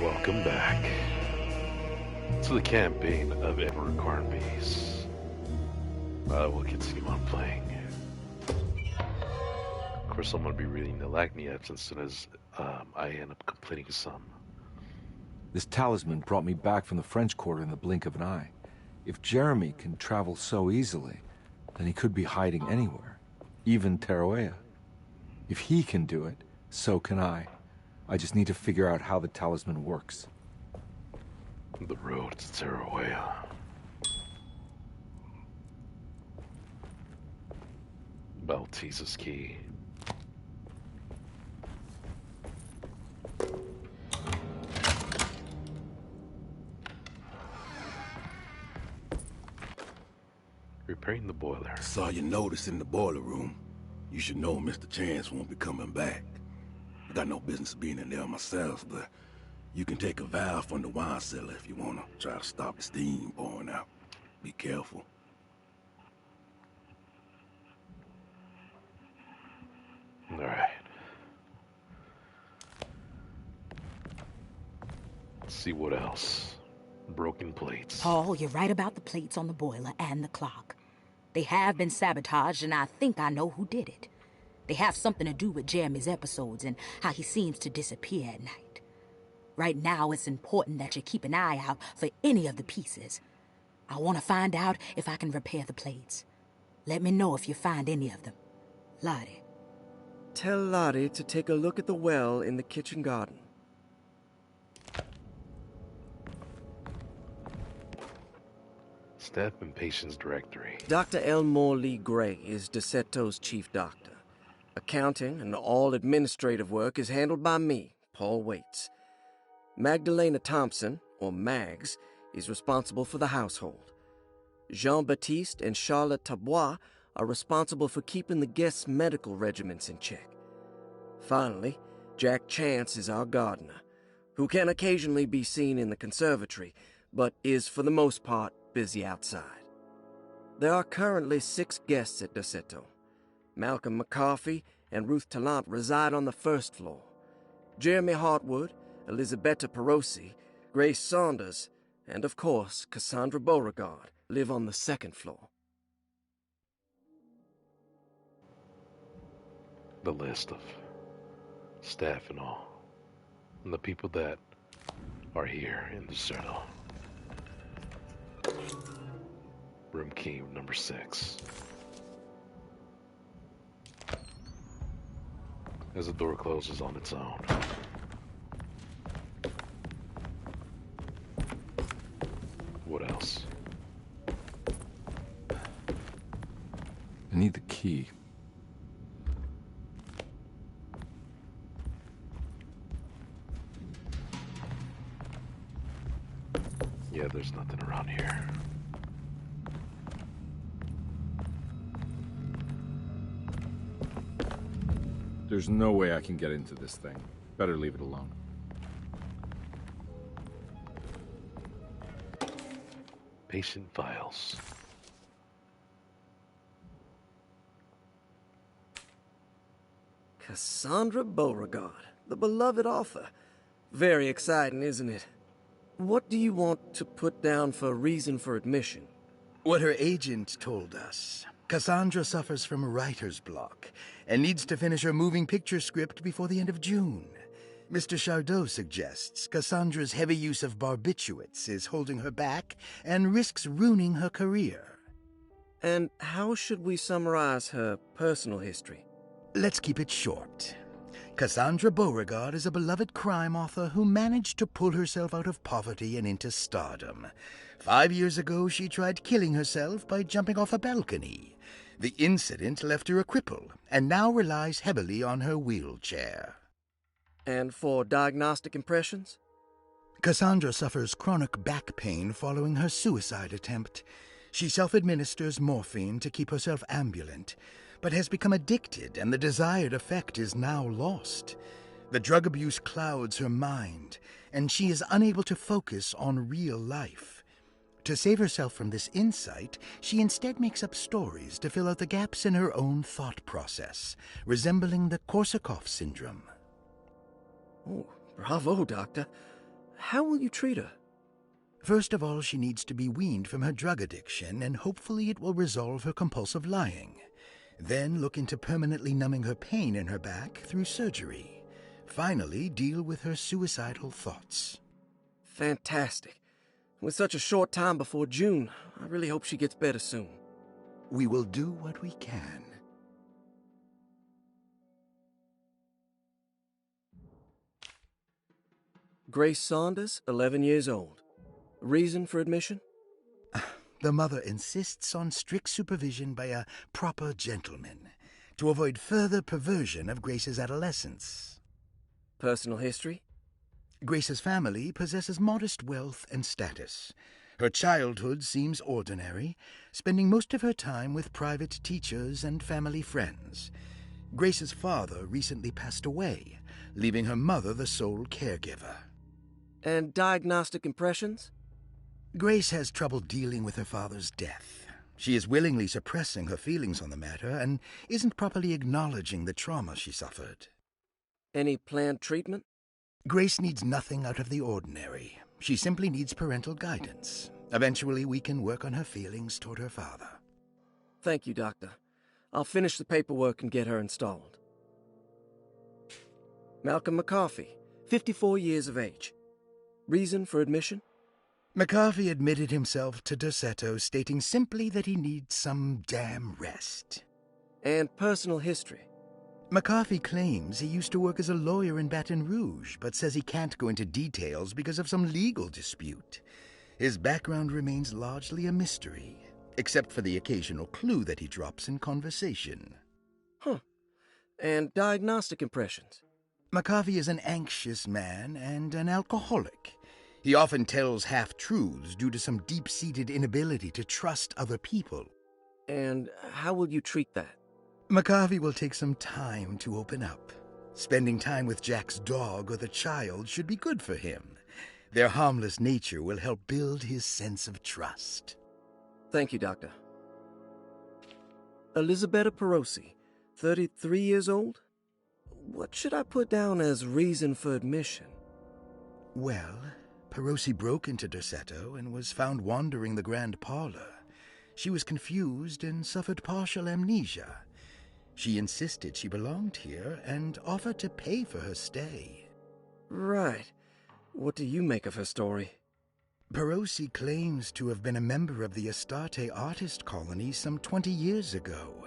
Welcome back to the campaign of Edward Carnby's. We'll continue on playing. Of course, I'm going to be reading the Lagniaps as soon as I end up completing some. This talisman brought me back from the French Quarter in the blink of an eye. If Jeremy can travel so easily, then he could be hiding anywhere, even Teruea. If he can do it, so can I. I just need to figure out how the talisman works. The road to Teruea. Baltisa's key. Repairing the boiler. Saw your notice in the boiler room. You should know Mr. Chance won't be coming back. I got no business being in there myself, but you can take a valve from the wine cellar if you want to try to stop the steam pouring out. Be careful. All right. Let's see what else. Broken plates. Paul, you're right about the plates on the boiler and the clock. They have been sabotaged, and I think I know who did it. They have something to do with Jeremy's episodes and how he seems to disappear at night. Right now, it's important that you keep an eye out for any of the pieces. I want to find out if I can repair the plates. Let me know if you find any of them. Lottie. Tell Lottie to take a look at the well in the kitchen garden. Staff and Patients Directory. Dr. Elmore Lee Gray is Ch2's chief doctor. Accounting and all administrative work is handled by me, Paul Waits. Magdalena Thompson, or Mags, is responsible for the household. Jean-Baptiste and Charlotte Tabois are responsible for keeping the guests' medical regimens in check. Finally, Jack Chance is our gardener, who can occasionally be seen in the conservatory, but is for the most part busy outside. There are currently 6 guests at Ch2. Malcolm McCarthy and Ruth Tallant reside on the first floor. Jeremy Hartwood, Elisabetta Perosi, Grace Saunders, and of course, Cassandra Beauregard live on the second floor. The list of staff and all. And the people that are here in Ch2. Room key number 6. As the door closes on its own. What else? I need the key. Yeah, there's nothing around here. There's no way I can get into this thing. Better leave it alone. Patient files. Cassandra Beauregard, the beloved author. Very exciting, isn't it? What do you want to put down for reason for admission? What her agent told us. Cassandra suffers from writer's block and needs to finish her moving picture script before the end of June. Mr. Ch2 suggests Cassandra's heavy use of barbiturates is holding her back and risks ruining her career. And how should we summarize her personal history? Let's keep it short. Cassandra Beauregard is a beloved crime author who managed to pull herself out of poverty and into stardom. 5 years ago, she tried killing herself by jumping off a balcony. The incident left her a cripple, and now relies heavily on her wheelchair. And for diagnostic impressions? Cassandra suffers chronic back pain following her suicide attempt. She self-administers morphine to keep herself ambulant, but has become addicted, and the desired effect is now lost. The drug abuse clouds her mind, and she is unable to focus on real life. To save herself from this insight, she instead makes up stories to fill out the gaps in her own thought process, resembling the Korsakoff syndrome. Oh, bravo, Doctor. How will you treat her? First of all, she needs to be weaned from her drug addiction, and hopefully it will resolve her compulsive lying. Then look into permanently numbing her pain in her back through surgery. Finally, deal with her suicidal thoughts. Fantastic. With such a short time before June, I really hope she gets better soon. We will do what we can. Grace Saunders, 11 years old. Reason for admission? The mother insists on strict supervision by a proper gentleman to avoid further perversion of Grace's adolescence. Personal history? Grace's family possesses modest wealth and status. Her childhood seems ordinary, spending most of her time with private teachers and family friends. Grace's father recently passed away, leaving her mother the sole caregiver. And diagnostic impressions? Grace has trouble dealing with her father's death. She is willingly suppressing her feelings on the matter and isn't properly acknowledging the trauma she suffered. Any planned treatment? Grace needs nothing out of the ordinary. She simply needs parental guidance. Eventually, we can work on her feelings toward her father. Thank you, Doctor. I'll finish the paperwork and get her installed. Malcolm McCarthy, 54 years of age. Reason for admission? McCarthy admitted himself to Ch2, stating simply that he needs some damn rest. And personal history? McCarthy claims he used to work as a lawyer in Baton Rouge, but says he can't go into details because of some legal dispute. His background remains largely a mystery, except for the occasional clue that he drops in conversation. Huh. And diagnostic impressions? McCarthy is an anxious man and an alcoholic. He often tells half-truths due to some deep-seated inability to trust other people. And how will you treat that? McCarthy will take some time to open up. Spending time with Jack's dog or the child should be good for him. Their harmless nature will help build his sense of trust. Thank you, Doctor. Elisabetta Perosi, 33 years old? What should I put down as reason for admission? Well, Perosi broke into Ch2 and was found wandering the grand parlor. She was confused and suffered partial amnesia. She insisted she belonged here and offered to pay for her stay. Right. What do you make of her story? Perosi claims to have been a member of the Astarte artist colony some 20 years ago,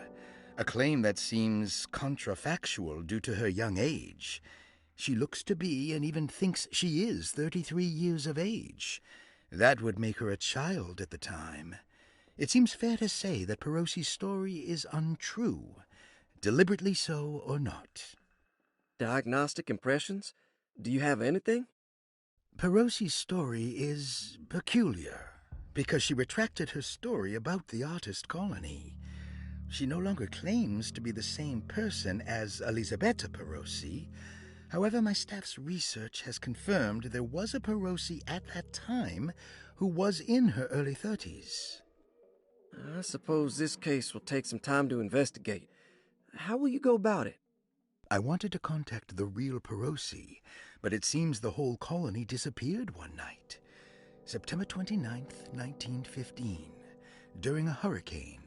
a claim that seems contrafactual due to her young age. She looks to be and even thinks she is 33 years of age. That would make her a child at the time. It seems fair to say that Perosi's story is untrue, deliberately so or not. Diagnostic impressions? Do you have anything? Perosi's story is peculiar because she retracted her story about the artist colony. She no longer claims to be the same person as Elisabetta Perosi. However, my staff's research has confirmed there was a Perosi at that time who was in her early 30s. I suppose this case will take some time to investigate. How will you go about it? I wanted to contact the real Perosi, but it seems the whole colony disappeared one night. September 29th, 1915, during a hurricane.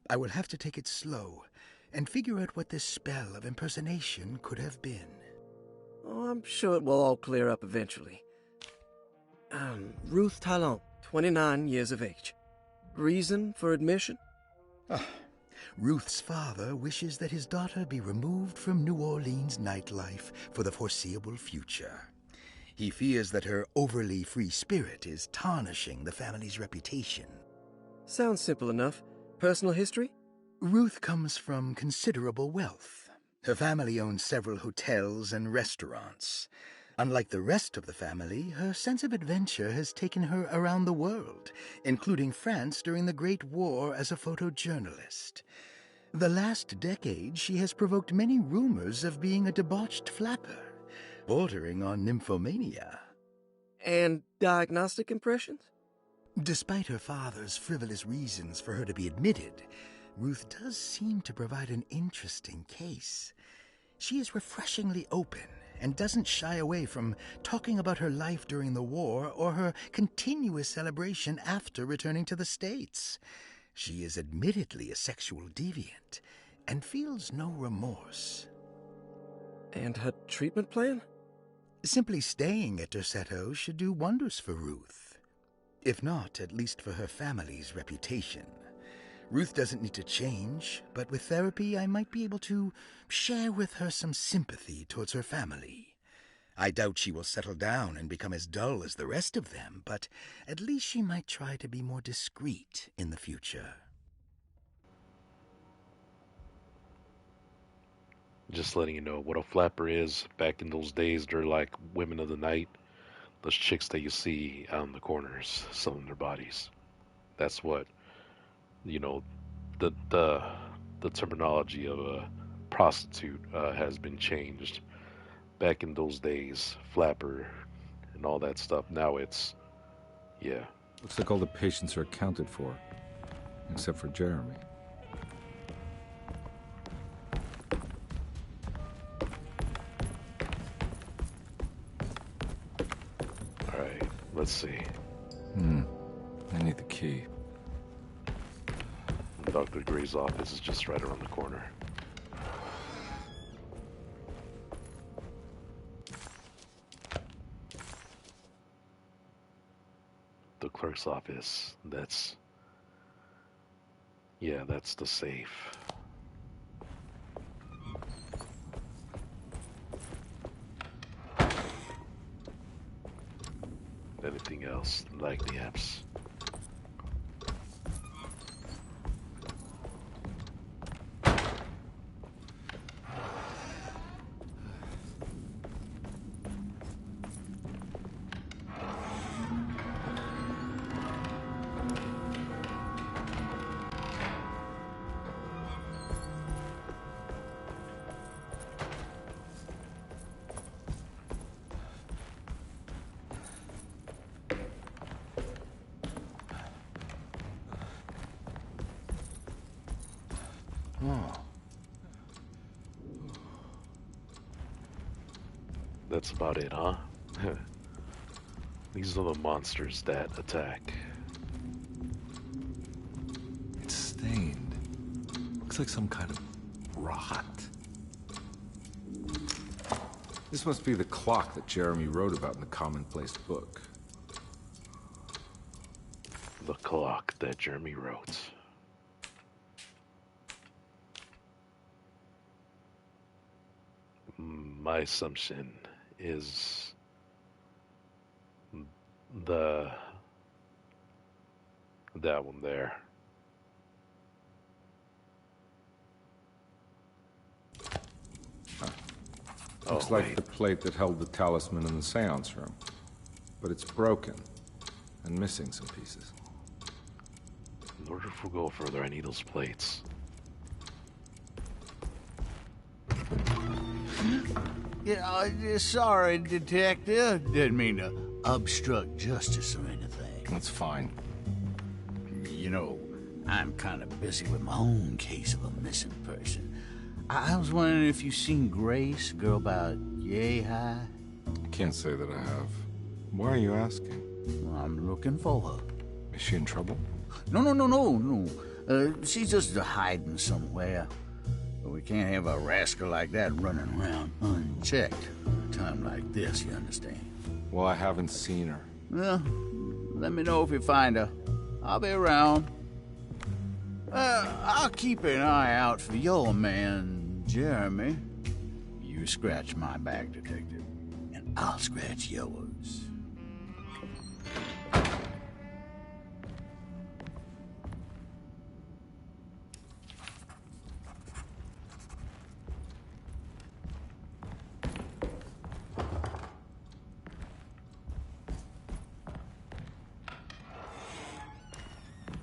I will have to take it slow and figure out what this spell of impersonation could have been. Oh, I'm sure it will all clear up eventually. Ruth Talon, 29 years of age. Reason for admission? Ruth's father wishes that his daughter be removed from New Orleans nightlife for the foreseeable future. He fears that her overly free spirit is tarnishing the family's reputation. Sounds simple enough. Personal history? Ruth comes from considerable wealth. Her family owns several hotels and restaurants. Unlike the rest of the family, her sense of adventure has taken her around the world, including France during the Great War as a photojournalist. The last decade, she has provoked many rumors of being a debauched flapper, bordering on nymphomania. And diagnostic impressions? Despite her father's frivolous reasons for her to be admitted, Ruth does seem to provide an interesting case. She is refreshingly open and doesn't shy away from talking about her life during the war or her continuous celebration after returning to the States. She is admittedly a sexual deviant and feels no remorse. And her treatment plan? Simply staying at Ch2 should do wonders for Ruth. If not, at least for her family's reputation. Ruth doesn't need to change, but with therapy I might be able to share with her some sympathy towards her family. I doubt she will settle down and become as dull as the rest of them, but at least she might try to be more discreet in the future. Just letting you know what a flapper is. Back in those days, they're like women of the night. Those chicks that you see out in the corners selling their bodies. That's what, you know, the terminology of a prostitute has been changed. Back in those days, flapper and all that stuff. Now it's, yeah. Looks like all the patients are accounted for, except for Jeremy. All right, let's see. I need the key. Dr. Gray's office is just right around the corner. The clerk's office, that's the safe. Anything else like the apps? Oh. That's about it, huh? These are the monsters that attack. It's stained. Looks like some kind of rot. This must be the clock that Jeremy wrote about in the commonplace book. The clock that Jeremy wrote. My assumption is that one there. Looks like the plate that held the talisman in the seance room. But it's broken and missing some pieces. In order to go further, I need those plates. Yeah, sorry, Detective. Didn't mean to obstruct justice or anything. That's fine. You know, I'm kind of busy with my own case of a missing person. I was wondering if you've seen Grace, girl about yay high? I can't say that I have. Why are you asking? Well, I'm looking for her. Is she in trouble? No. She's just hiding somewhere. But we can't have a rascal like that running around unchecked at a time like this, you understand? Well, I haven't seen her. Well, let me know if you find her. I'll be around. I'll keep an eye out for your man, Jeremy. You scratch my back, Detective, and I'll scratch yours.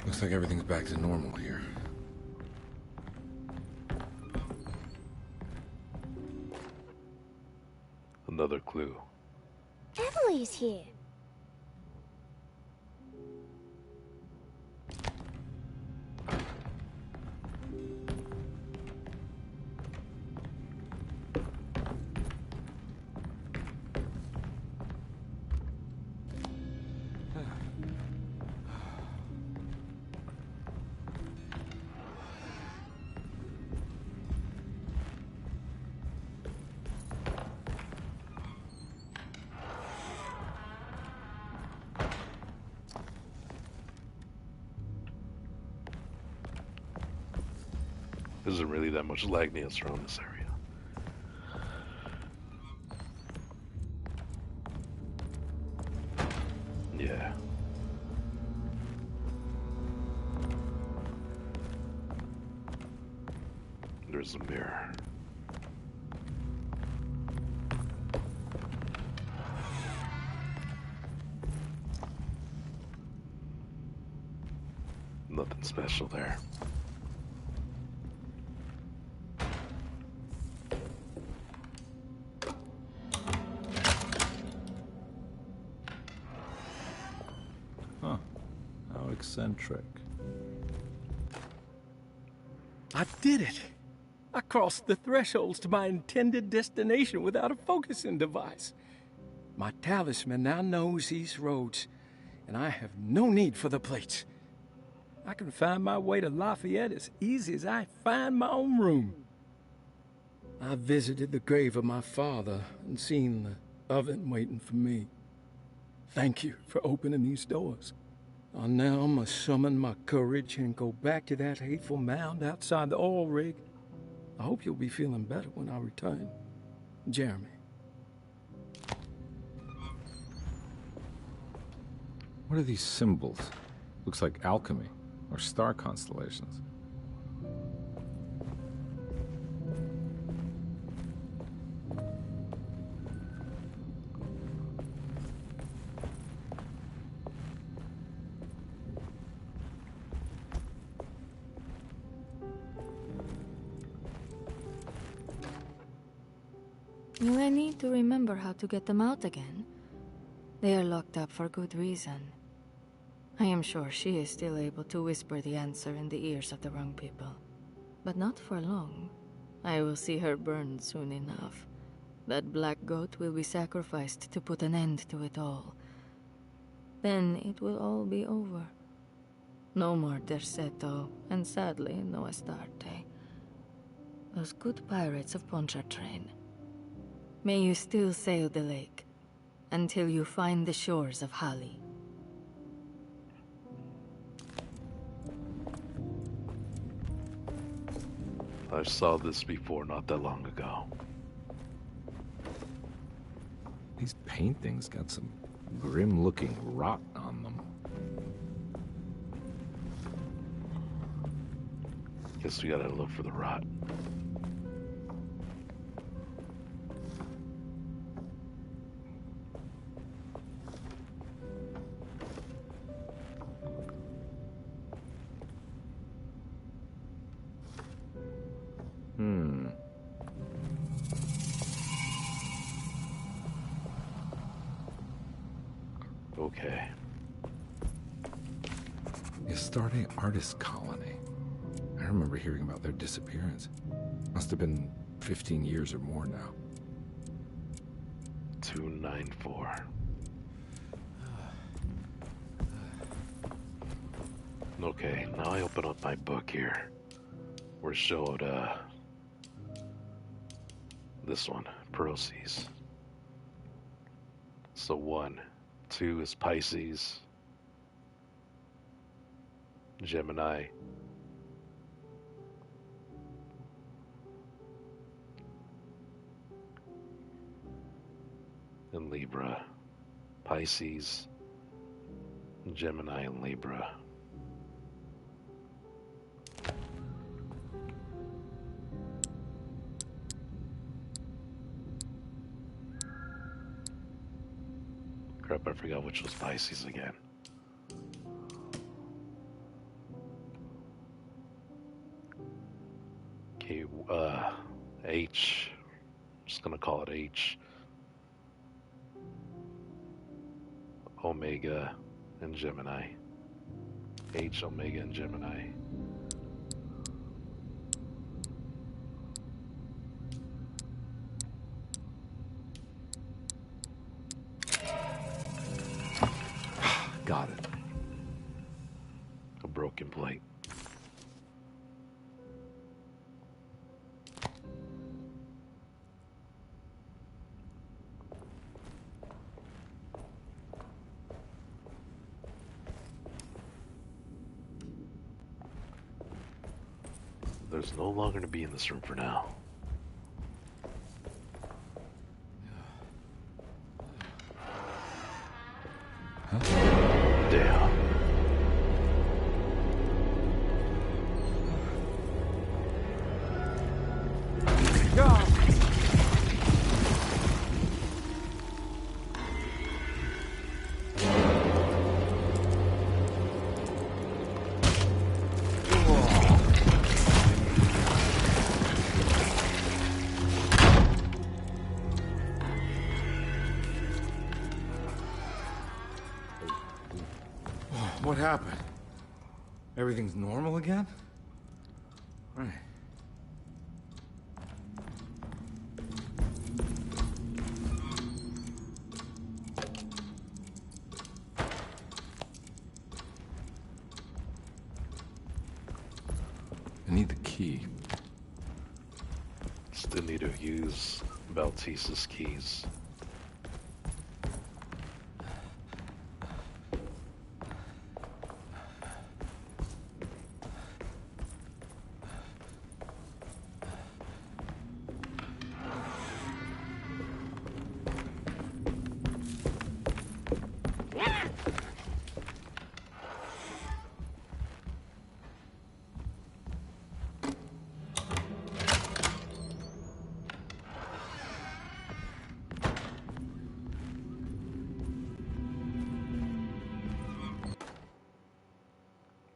Looks like everything's back to normal here. Another clue. Emily's here. isn't really that much Lagnius around this area. Yeah. There's a mirror. Nothing special there. Huh. How eccentric. I did it! I crossed the thresholds to my intended destination without a focusing device. My talisman now knows these roads, and I have no need for the plates. I can find my way to Lafayette as easy as I find my own room. I visited the grave of my father and seen the oven waiting for me. Thank you for opening these doors. I now must summon my courage and go back to that hateful mound outside the oil rig. I hope you'll be feeling better when I return. Jeremy. What are these symbols? Looks like alchemy or star constellations. You may need to remember how to get them out again. They are locked up for good reason. I am sure she is still able to whisper the answer in the ears of the wrong people. But not for long. I will see her burned soon enough. That black goat will be sacrificed to put an end to it all. Then it will all be over. No more Derceto, and sadly, no Astarte. Those good pirates of Pontchartrain. May you still sail the lake, until you find the shores of Hali. I saw this before not that long ago. These paintings got some grim-looking rot on them. Guess we gotta look for the rot. Okay. The Astarte Artist Colony. I remember hearing about their disappearance. Must have been 15 years or more now. 294. Okay, now I open up my book here. We're showed, this one, Proces. So 1, 2 is Pisces, Gemini, and Libra. Pisces, Gemini, and Libra. Crap, I forgot which was Pisces again. Okay, H. Just gonna call it H. Omega and Gemini. H, Omega, and Gemini. Got it. A broken plate. There's no longer to be in this room for now. Huh? Damn. What happened? Everything's normal again? Right. I need the key. Still need to use Baltisa's keys.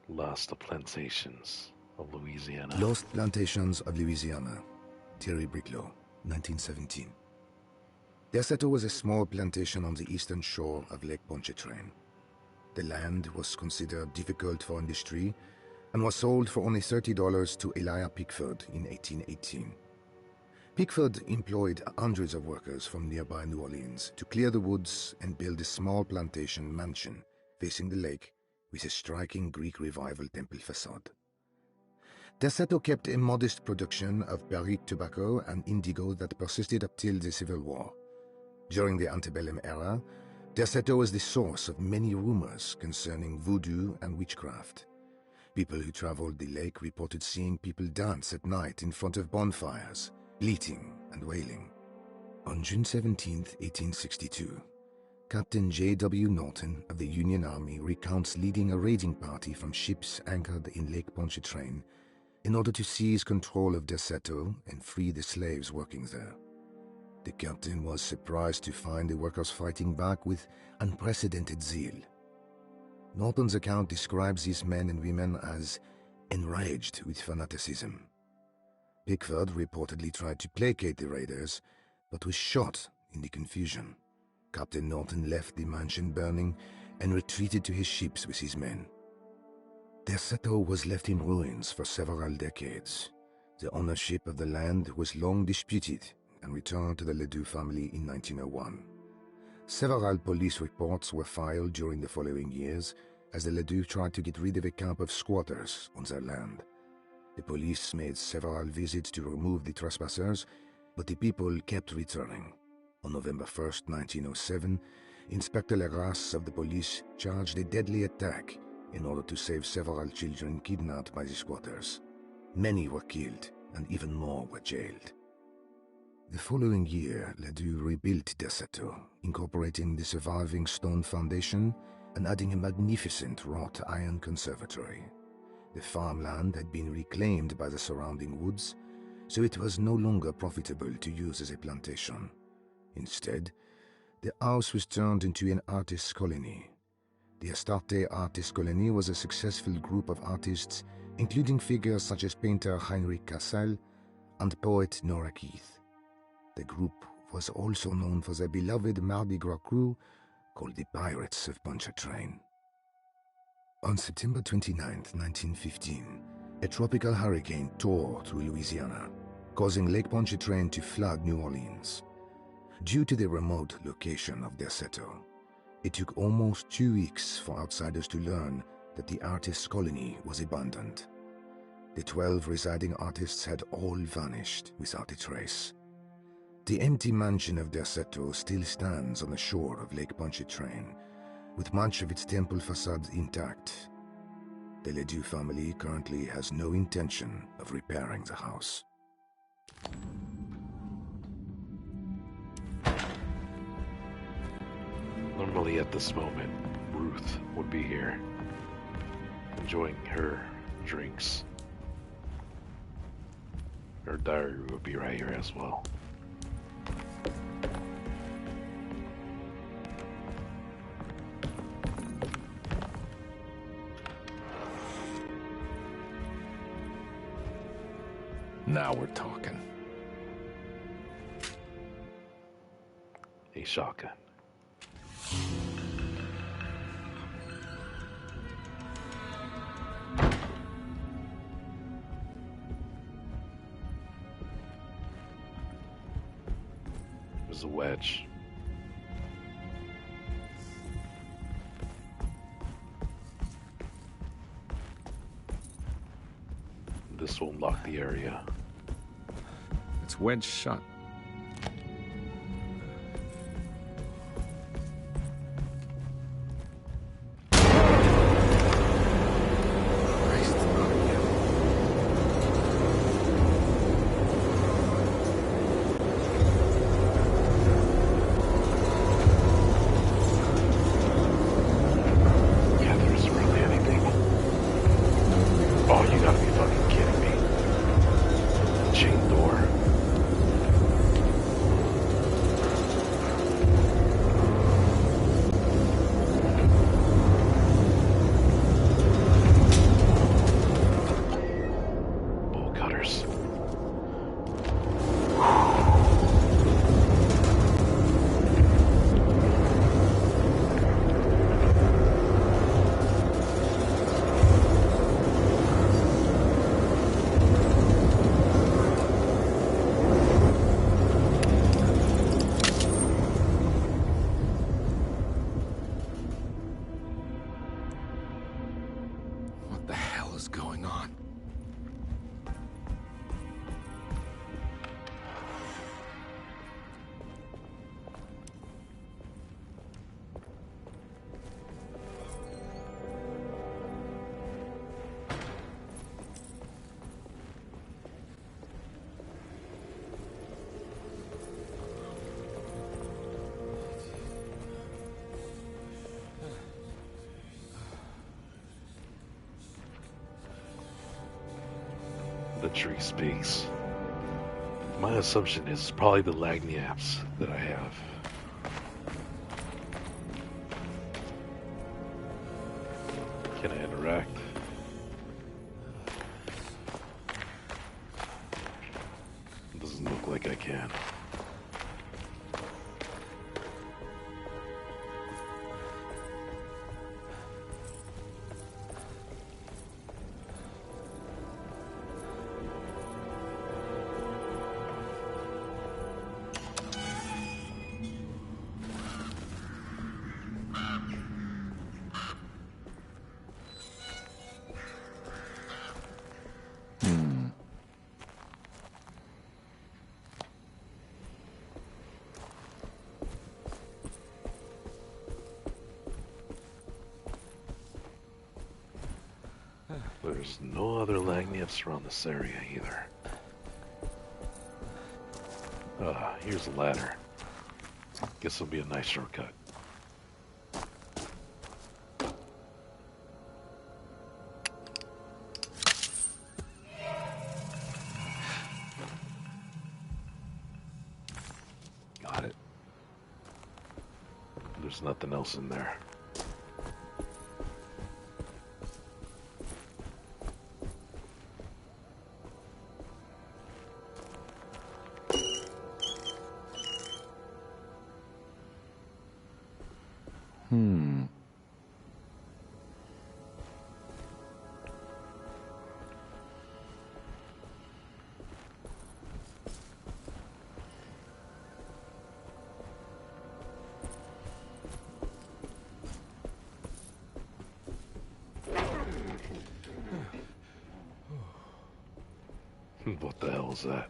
Lost plantations of Louisiana. Lost Plantations of Louisiana, Thierry Briclot, 1917. Derceto was a small plantation on the eastern shore of Lake Pontchartrain. The land was considered difficult for industry and was sold for only $30 to Elijah Pickford in 1818. Pickford employed hundreds of workers from nearby New Orleans to clear the woods and build a small plantation mansion facing the lake with a striking Greek Revival temple facade. Derceto kept a modest production of barrique tobacco and indigo that persisted up till the Civil War. During the antebellum era, Derceto was the source of many rumors concerning voodoo and witchcraft. People who traveled the lake reported seeing people dance at night in front of bonfires, bleating and wailing. On June 17, 1862, Captain J.W. Norton of the Union Army recounts leading a raiding party from ships anchored in Lake Pontchartrain in order to seize control of Derceto and free the slaves working there. The captain was surprised to find the workers fighting back with unprecedented zeal. Norton's account describes these men and women as enraged with fanaticism. Pickford reportedly tried to placate the raiders, but was shot in the confusion. Captain Norton left the mansion burning and retreated to his ships with his men. Derceto was left in ruins for several decades. The ownership of the land was long disputed and returned to the Ledoux family in 1901. Several police reports were filed during the following years as the Ledoux tried to get rid of a camp of squatters on their land. The police made several visits to remove the trespassers, but the people kept returning. On November 1st, 1907, Inspector Legrasse of the police charged a deadly attack in order to save several children kidnapped by the squatters. Many were killed, and even more were jailed. The following year, Ledoux rebuilt Derceto, incorporating the surviving stone foundation and adding a magnificent wrought iron conservatory. The farmland had been reclaimed by the surrounding woods, so it was no longer profitable to use as a plantation. Instead, the house was turned into an artist's colony. The Astarte Artist Colony was a successful group of artists, including figures such as painter Heinrich Cassel and poet Nora Keith. The group was also known for their beloved Mardi Gras crew called the Pirates of Pontchartrain. On September 29, 1915, a tropical hurricane tore through Louisiana, causing Lake Pontchartrain to flood New Orleans. Due to the remote location of Derceto, it took almost 2 weeks for outsiders to learn that the artist's colony was abandoned. The 12 residing artists had all vanished without a trace. The empty mansion of Derceto still stands on the shore of Lake Pontchartrain, with much of its temple facade intact. The Ledoux family currently has no intention of repairing the house. Normally at this moment, Ruth would be here, enjoying her drinks. Her diary would be right here as well. Now we're talking. A shotgun. There's a wedge. This will unlock the area. It's wedged shut. Yeah, there's really anything. Oh, you gotta be fucking kidding me. Chain door. Bolt cutters. What the hell is going on? The tree speaks. My assumption is probably the lagniaps that I have. Can I interact? Doesn't look like I can. There's no other lagniaps around this area either. Here's a ladder. Guess it'll be a nice shortcut. Got it. There's nothing else in there. What the hell is that?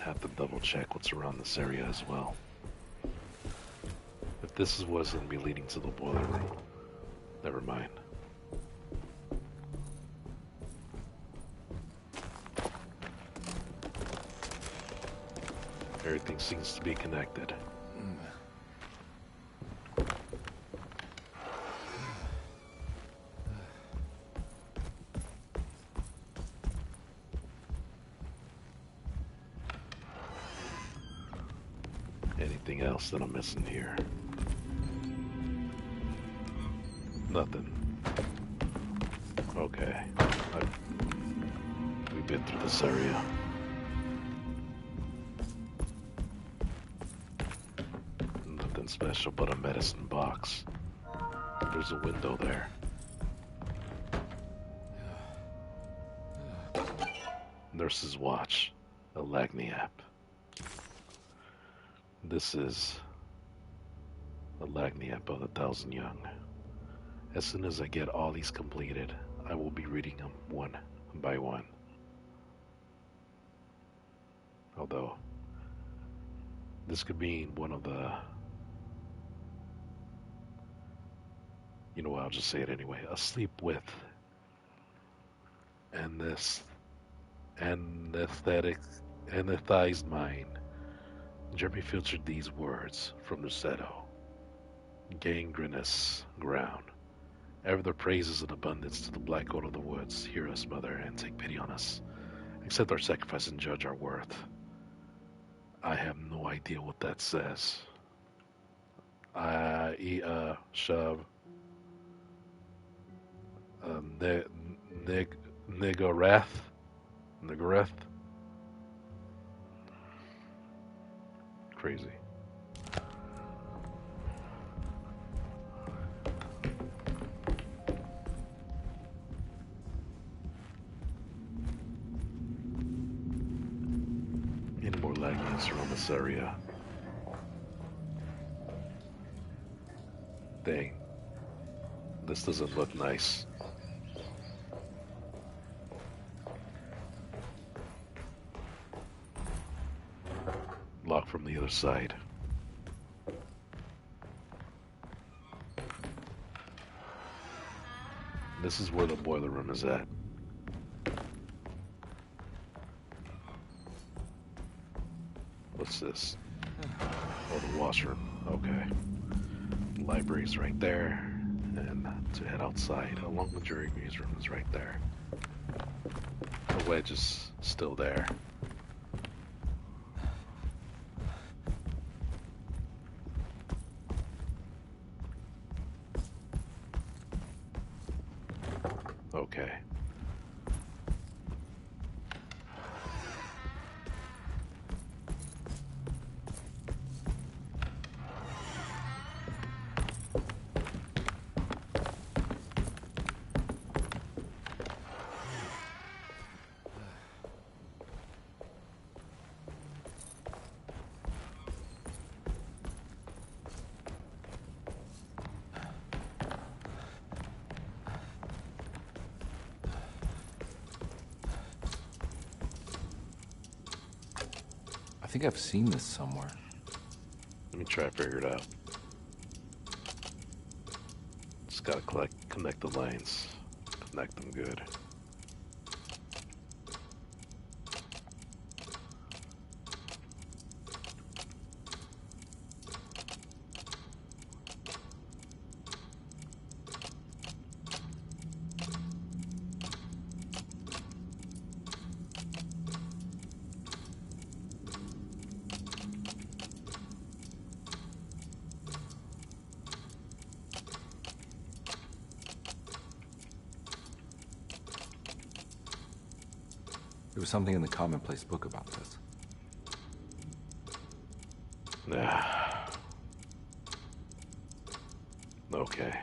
have to double check what's around this area as well. If this is what's going to be leading to the boiler room, never mind. Everything seems to be connected. Anything else that I'm missing here? Nothing. Okay. We've been through this area. Nothing special but a medicine box. There's a window there. Nurse's watch. A Lagniappe. This is a Lagniappe of the Thousand Young. As soon as I get all these completed, I will be reading them one by one. Although, this could be one of the... You know what, I'll just say it anyway. Asleep with anesthetized mind. Jeremy filtered these words from the Ch2. Gangrenous ground. Ever the praises and abundance to the black gold of the woods. Hear us, Mother, and take pity on us. Accept our sacrifice and judge our worth. I have no idea what that says. Shove. Nigarath. Crazy. Any more Lagniappes around this area? Dang. This doesn't look nice. Locked from the other side. This is where the boiler room is at. What's this? Oh, the washroom. Okay. Library's right there. And to head outside, along with jury room is right there. The wedge is still there. Okay. I think I've seen this somewhere. Let me try to figure it out. Just gotta connect the lines. Connect them good. There was something in the commonplace book about this. Okay.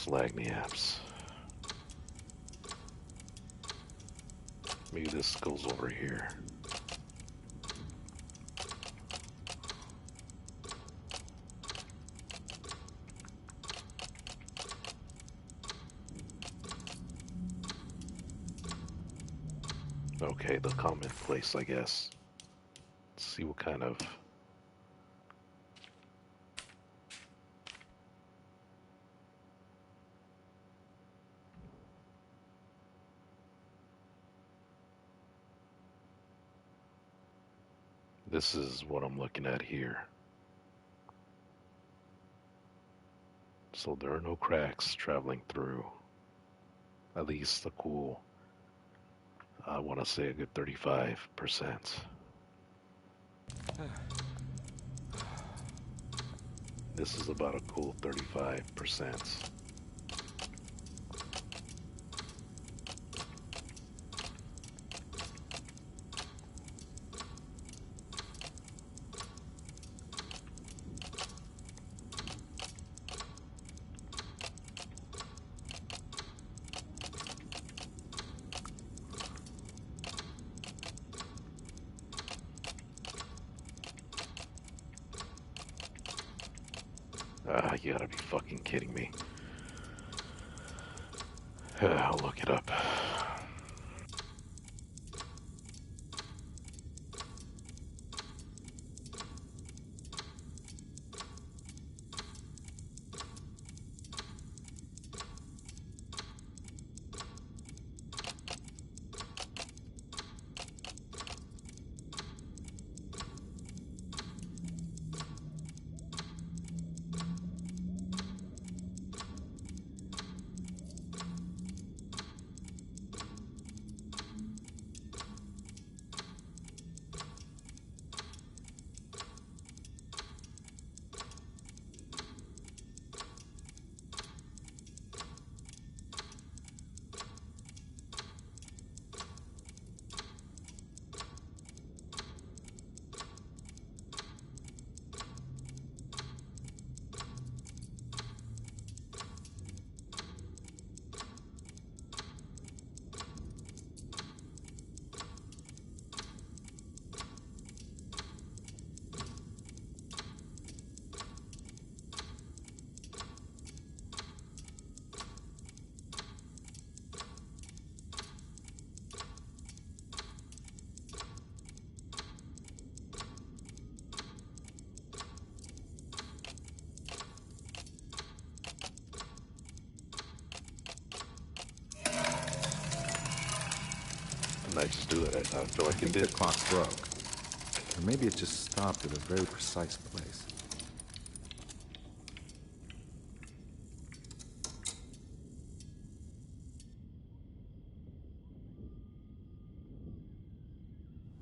Lagniappes. Maybe this goes over here. Okay, the common place, I guess. Let's see what kind of... This is what I'm looking at here. So there are no cracks traveling through. At least a cool, I want to say a good 35%. This is about a cool 35%. You gotta be fucking kidding me. I'll look it up. I just do it. I feel like I think it did. the clock broke. Or maybe it just stopped at a very precise place.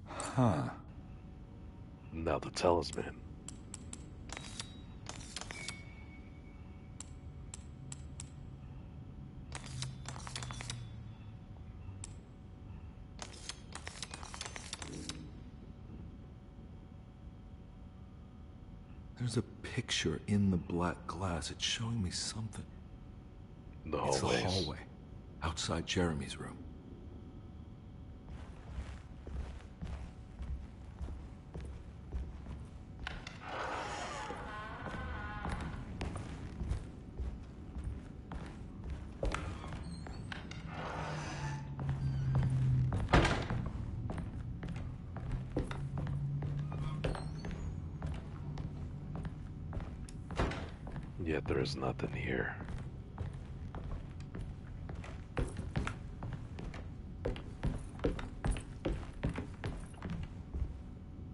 Huh. Now the talisman. There's a picture in the black glass. It's showing me something. The It's the hallways. hallway outside Jeremy's room. Yet there is nothing here.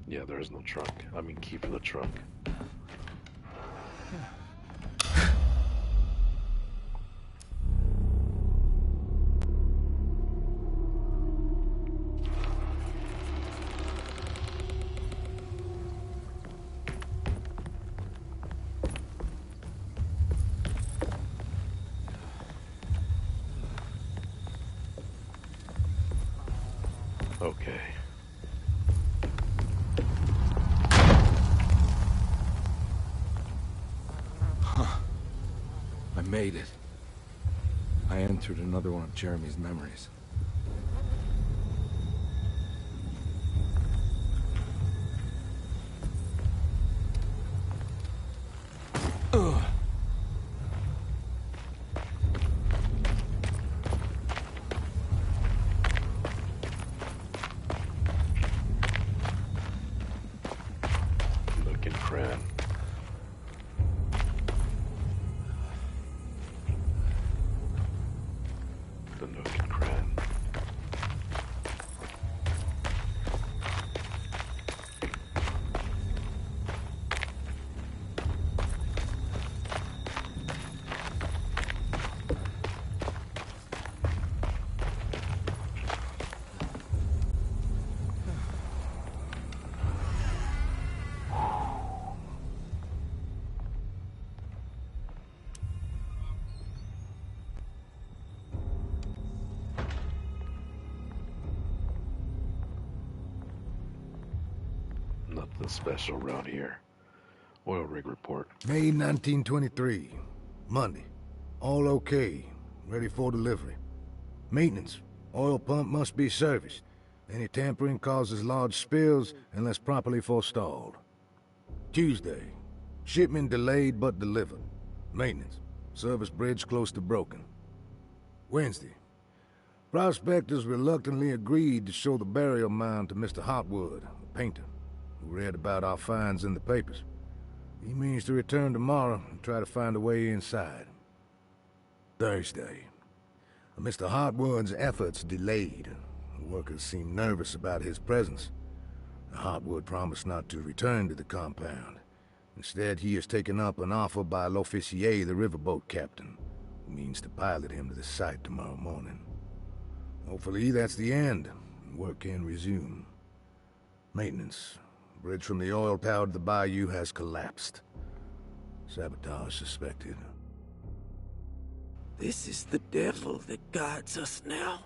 Yeah, there is no trunk. I mean, key for the trunk. Okay. Huh. I made it. I entered another one of Jeremy's memories. nook and cranny. Nothing special around here. Oil rig report. May 1923. Monday. All okay. Ready for delivery. Maintenance. Oil pump must be serviced. Any tampering causes large spills unless properly forestalled. Tuesday. Shipment delayed but delivered. Maintenance. Service bridge close to broken. Wednesday. Prospectors reluctantly agreed to show the burial mound to Mr. Hotwood, a painter, who read about our finds in the papers. He means to return tomorrow and try to find a way inside. Thursday. Mr. Hotwood's efforts delayed. The workers seemed nervous about his presence. Hotwood promised not to return to the compound. Instead, he has taken up an offer by L'Officier, the riverboat captain, who means to pilot him to the site tomorrow morning. Hopefully that's the end, and work can resume. Maintenance. Bridge from the oil tower to the bayou has collapsed. Sabotage suspected. This is the devil that guides us now.